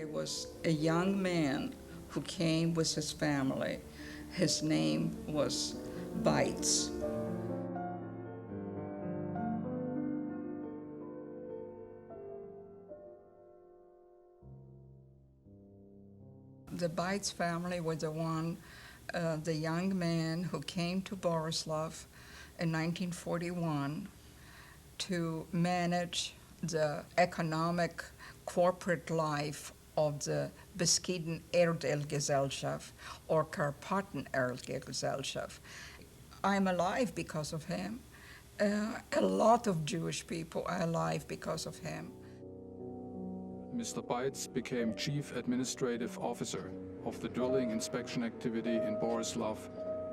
There was a young man who came with his family. His name was Beitz. The Beitz family was the young man who came to Borislav in 1941 to manage the economic corporate life of the Beskiden Erdölgesellschaft or Karpaten Erdölgesellschaft. I'm alive because of him. A lot of Jewish people are alive because of him. Mr. Beitz became Chief Administrative Officer of the drilling inspection activity in Borislav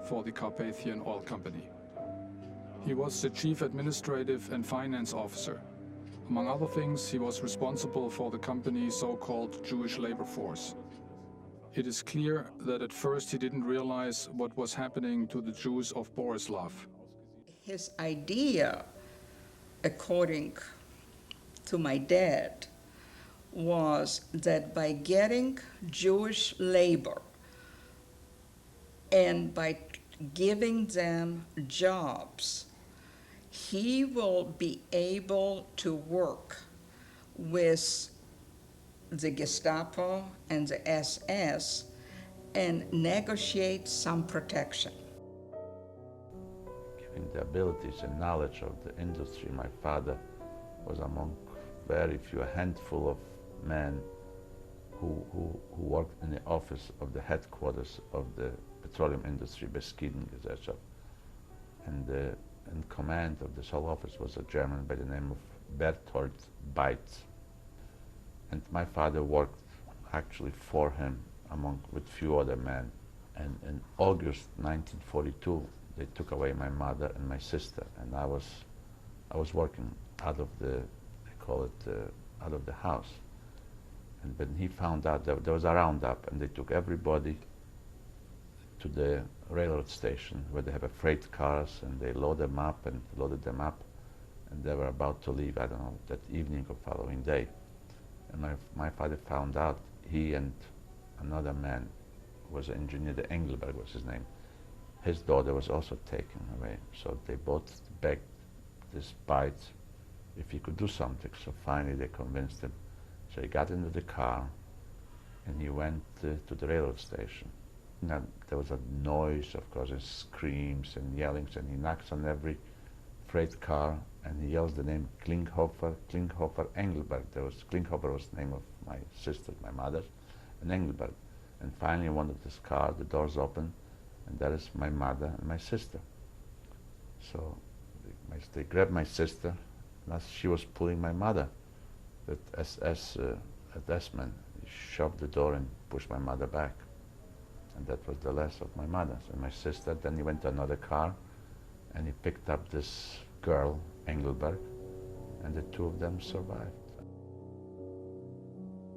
for the Carpathian Oil Company. He was the Chief Administrative and Finance Officer. Among other things, he was responsible for the company's so-called Jewish labor force. It is clear that at first he didn't realize what was happening to the Jews of Borislav. His idea, according to my dad, was that by getting Jewish labor and by giving them jobs, he will be able to work with the Gestapo and the SS and negotiate some protection. Given the abilities and knowledge of the industry, my father was among very few, a handful of men who worked in the office of the headquarters of the petroleum industry, Beskiden Gesellschaft. And in command of this whole office was a German by the name of Berthold Beitz. And my father worked actually for him with few other men. And in August 1942, they took away my mother and my sister, and I was working out of out of the house. And when he found out that there was a roundup, and they took everybody to the railroad station where they have freight cars, and they loaded them up, and they were about to leave, I don't know, that evening or following day. And my father found out. He and another man was an engineer, the Engelberg was his name. His daughter was also taken away. So they both begged this Beitz if he could do something. So finally they convinced him. So he got into the car and he went to the railroad station. Now, there was a noise, of course, and screams and yellings, and he knocks on every freight car and he yells the name Klinghoffer Engelberg. Klinghoffer was the name of my sister, my mother, and Engelberg. And finally in one of this car, the doors open, and that is my mother and my sister. So they grabbed my sister, and as she was pulling my mother, that SS-man shoved the door and pushed my mother back. And that was the last of my mother. So my sister, then he went to another car, and he picked up this girl, Engelberg, and the two of them survived.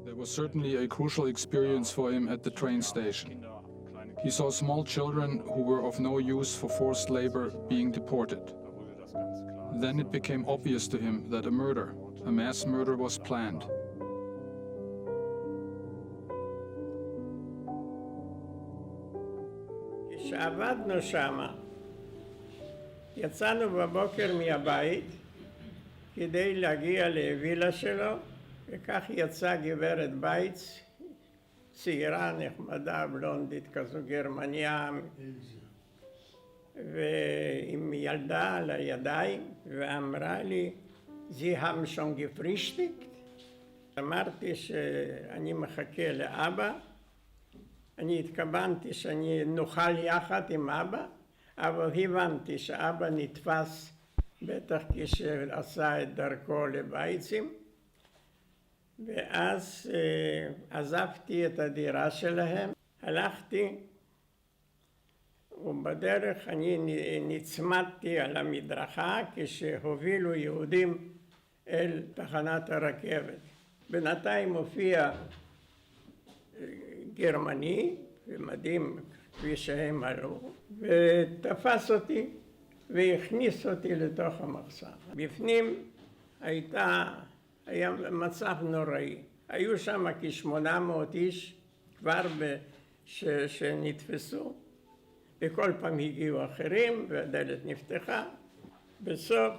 There was certainly a crucial experience for him at the train station. He saw small children who were of no use for forced labor being deported. Then it became obvious to him that a mass murder was planned. כשעבדנו שמה, יצאנו בבוקר מהבית כדי להגיע לווילה שלו, וכך יצאה גברת בייץ, צעירה, נחמדה, בלונדית כזו, גרמניה, ועם ילדה על הידיים, ואמרה לי, Sie haben schon gefrühstückt? אמרתי שאני מחכה לאבא, אני התכוונתי שאני נאכל יחד עם אבא, אבל הבנתי שאבא נתפס בטח כשעשה את דרכו לבייצים, ואז עזבתי את הדירה שלהם, הלכתי, ובדרך אני נצמדתי על המדרכה כשהובילו יהודים אל תחנת הרכבת. בינתיים הופיע גרמני, ומדהים כפי שהם עלו, ותפס אותי והכניס אותי לתוך המחסן. בפנים היה מצב נוראי. היו שם כ-800 איש כבר שנתפסו, וכל פעם הגיעו אחרים והדלת נפתחה. בסוף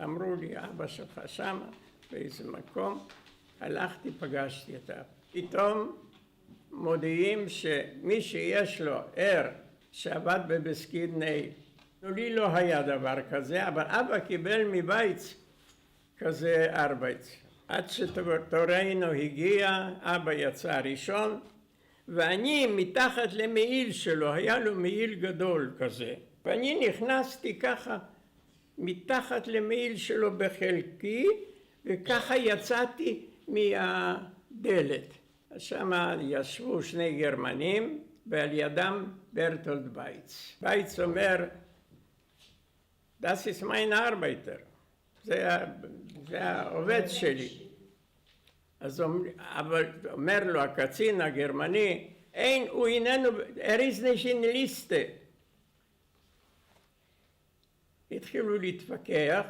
אמרו לי, אבא שלך שמה באיזה מקום. הלכתי, פגשתי אותה. פתאום מודיעים שמי שיש לו ער שעבד בבסקידני, לי לא היה דבר כזה, אבל אבא קיבל מבייץ כזה ארבייץ. עד שתורנו הגיע, אבא יצא ראשון, ואני מתחת למעיל שלו, היה לו מעיל גדול כזה, ואני נכנסתי ככה מתחת למעיל שלו בחלקי, וככה יצאתי מהדלת. שם ישבו שני גרמנים, ועל ידם ברטולד בייץ. בייץ אומר, Das ist mein Arbeiter. זה העובד שלי. אז אבל אומר לו הקצין הגרמני, אין, הוא איננו, ist nicht in Liste. התחילו להתווכח,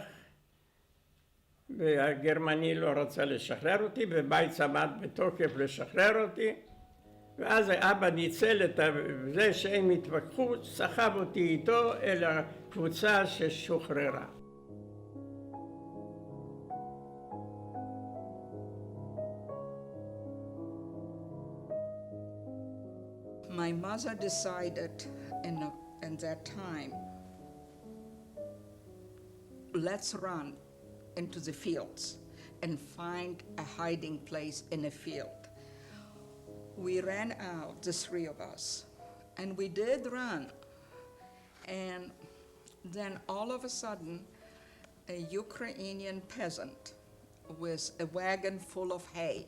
והגרמני לא רצה לשחרר אותי, ובייץ עמד בתוקף לשחרר אותי, ואז אבא ניצל את זה שהם התווכחו, סחב אותי איתו אל הקבוצה ששוחררה. My mother decided in that time, let's run into the fields and find a hiding place in a field. We ran out, the three of us, and we did run. And then all of a sudden, a Ukrainian peasant with a wagon full of hay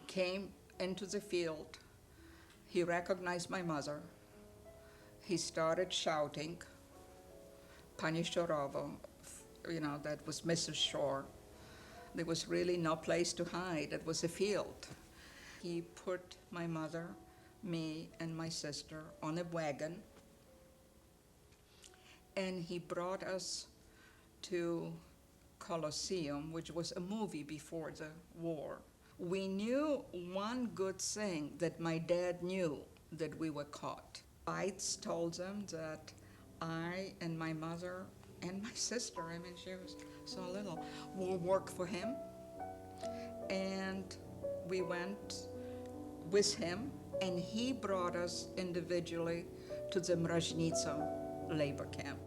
came into the field. He recognized my mother. He started shouting, Pani Shorova, that was Mrs. Shore. There was really no place to hide. It was a field. He put my mother, me, and my sister on a wagon, and he brought us to Colosseum, which was a movie before the war. We knew one good thing, that my dad knew that we were caught. Beitz told them that I and my mother and my sister, she was so little, will work for him. And we went with him, and he brought us individually to the Mrazhnitsa labor camp.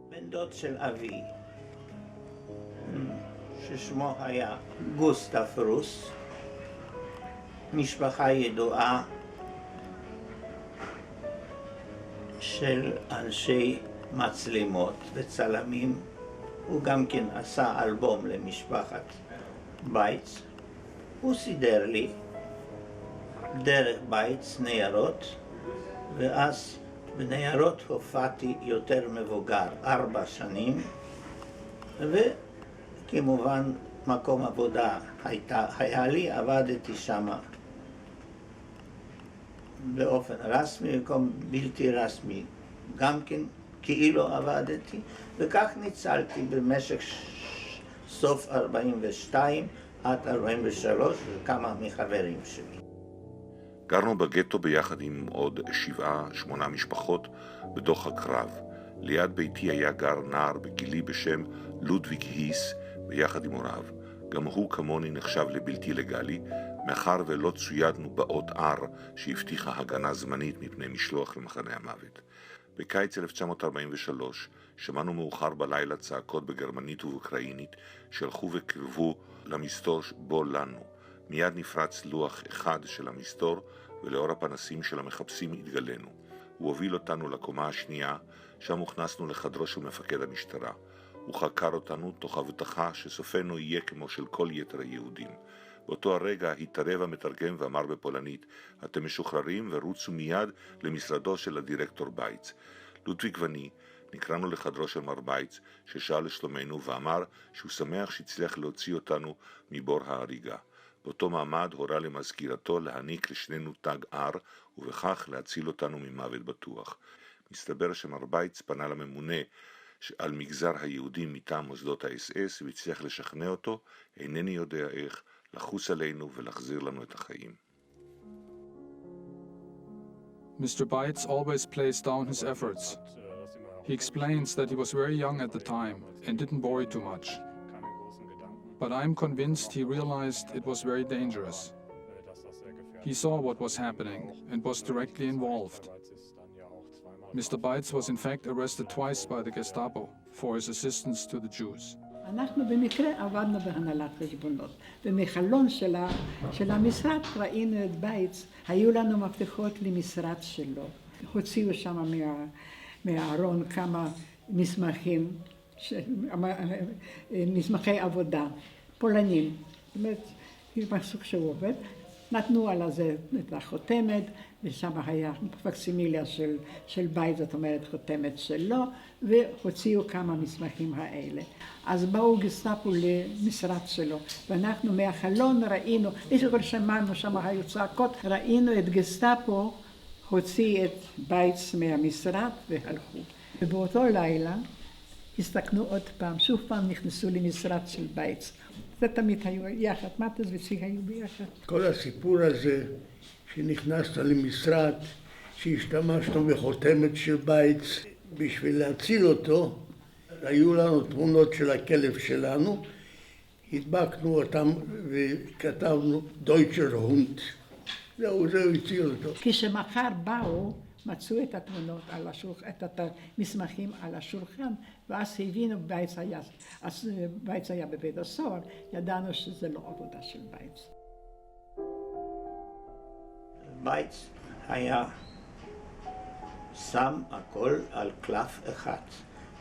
בן דוד של אבי, ששמו היה גוסטף רוס, משפחה ידועה של אנשי מצלמות וצלמים. הוא גם כן עשה אלבום למשפחת בייץ. הוא סידר לי דרך בייץ ניירות, ואז בניירות הופעתי יותר מבוגר, 4 שנים, וכמובן מקום עבודה היה לי, עבדתי שם באופן רסמי, מקום בלתי רסמי גם כן כאילו עבדתי, וכך ניצלתי במשך סוף 42 עד 43 וכמה מחברים שלי. גרנו בגטו ביחד עם עוד 7-8 משפחות בדוח הקרב. ליד ביתי היה גר נער בגילי בשם לודוויג היס ביחד עם הוריו. גם הוא כמוני נחשב לבלתי לגלי, מאחר ולא צוידנו באות R שהבטיחה הגנה זמנית מפני משלוח למחנה המוות. בקיץ 1943 שמענו מאוחר בלילה צעקות בגרמנית ובאוקראינית שהלכו וקרבו למסתור בו לנו. מיד נפרץ לוח אחד של המסתור, ולאור הפנסים של המחפשים התגלנו. הוא הוביל אותנו לקומה השנייה, שם הוכנסנו לחדרו של מפקד המשטרה. הוא חקר אותנו תוך הבטחה שסופנו יהיה כמו של כל יתר היהודים. באותו הרגע התערב המתרגם ואמר בפולנית, אתם משוחררים ורוצו מיד למשרדו של הדירקטור בייץ. לודוויג ואני נקראנו לחדרו של מר בייץ, ששאל לשלומנו ואמר שהוא שמח שהצליח להוציא אותנו מבור ההריגה. באותו מעמד הורה למזכירתו להעניק לשנינו תג R, ובכך להציל אותנו ממוות בטוח. מסתבר שמר בייץ פנה לממונה על מגזר היהודים מטעם מוסדות האס-אס והצליח לשכנע אותו, אינני יודע איך, לחוס עלינו ולהחזיר לנו את החיים. Mr. Beitz always plays down his efforts. He explains that he was very young at the time and didn't worry too much. But I'm convinced he realized it was very dangerous. He saw what was happening and was directly involved. Mr. Beitz was in fact arrested twice by the Gestapo for his assistance to the Jews. אנחנו במקרה עבדנו בהנהלת חשבונות. במחלון של המשרד ראינו את בייץ, היו לנו מפתחות למשרד שלו. הוציאו שם מהארון כמה מסמכים, מסמכי עבודה, פולנים. זאת אומרת, מסוג שהוא עובד. נתנו על זה את החותמת, ושם היה פקסימיליה של בייץ, זאת אומרת חותמת שלו, והוציאו כמה מסמכים האלה. אז באו גסטאפו למשרד שלו, ואנחנו מהחלון ראינו, איזה כל שמענו, שם היו צעקות, ראינו את גסטאפו הוציא את בייץ מהמשרד והלכו. ובאותו לילה הסתכנו עוד פעם, שוב פעם נכנסו למשרד של בייץ. זה תמיד היו יחד, מטס וצי היו ביחד. כל הסיפור הזה שנכנסת למשרד, שהשתמשנו בחותמת של בייץ בשביל להציל אותו, היו לנו תמונות של הכלב שלנו, הדבקנו אותם וכתבנו דויטשר הונד. זהו הציל אותו. כשמחר באו, מצאו את התמונות על השולחן, את המסמכים על השולחן, ואז הבינו בייץ היה בבית הסוהר, ידענו שזה לא עבודה של בייץ. בייץ היה שם הכל על קלף אחד,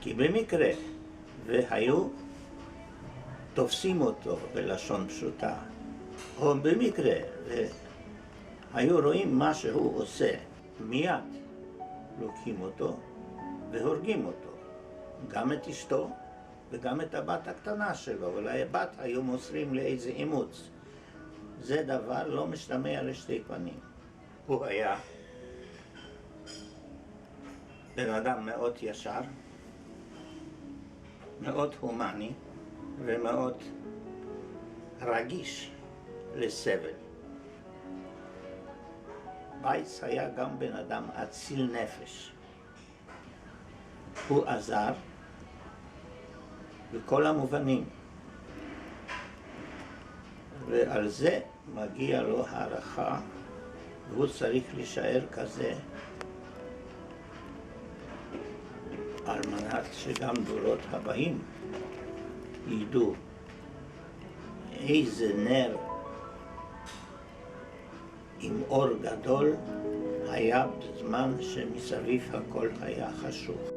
כי במקרה והיו תופסים אותו בלשון פשוטה, או במקרה והיו רואים מה שהוא עושה, מיד לוקחים אותו והורגים אותו, גם את אשתו וגם את הבת הקטנה שלו, אולי הבת היו מוסרים לאיזה אימוץ. זה דבר לא משתמע לשתי פנים. הוא היה בן אדם מאוד ישר, מאוד הומני ומאוד רגיש לסבל. בייץ היה גם בן אדם אציל נפש. הוא עזר בכל המובנים, ועל זה מגיע לו הערכה, והוא צריך להישאר כזה על מנת שגם דורות הבאים ידעו איזה נר עם אור גדול היה בזמן שמסביב הכל היה חשוך.